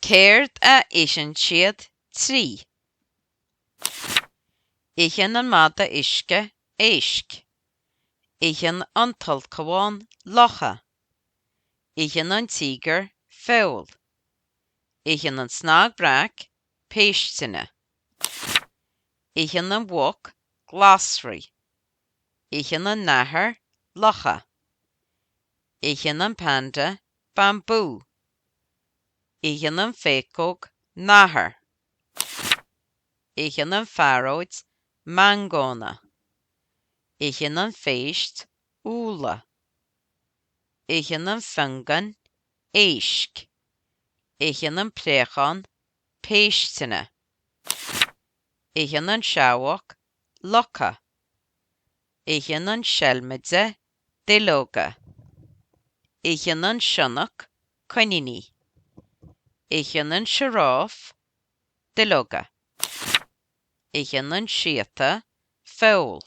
Céard a isin siad trí. Ichen an mada isce éisc. Ichen an tulcháin locha. Ichen an tíger fowl. Ichen an snag brac péistine. Ichen an bhuc glasry. Ichen an nathair locha. Ichen an panda bamboo. Ichen an fécóg nathair. Ichen an pharaoid mangóna. Ichen an féist úlla. Ichen an fungan éisc. Ichen an préachán péistine. Ichen an seabhach locha. Ichen an seilmide duilleoga. Ichen an sionach coinínní. Ichen an sireáf duilleoga. Ichen an siata fowl.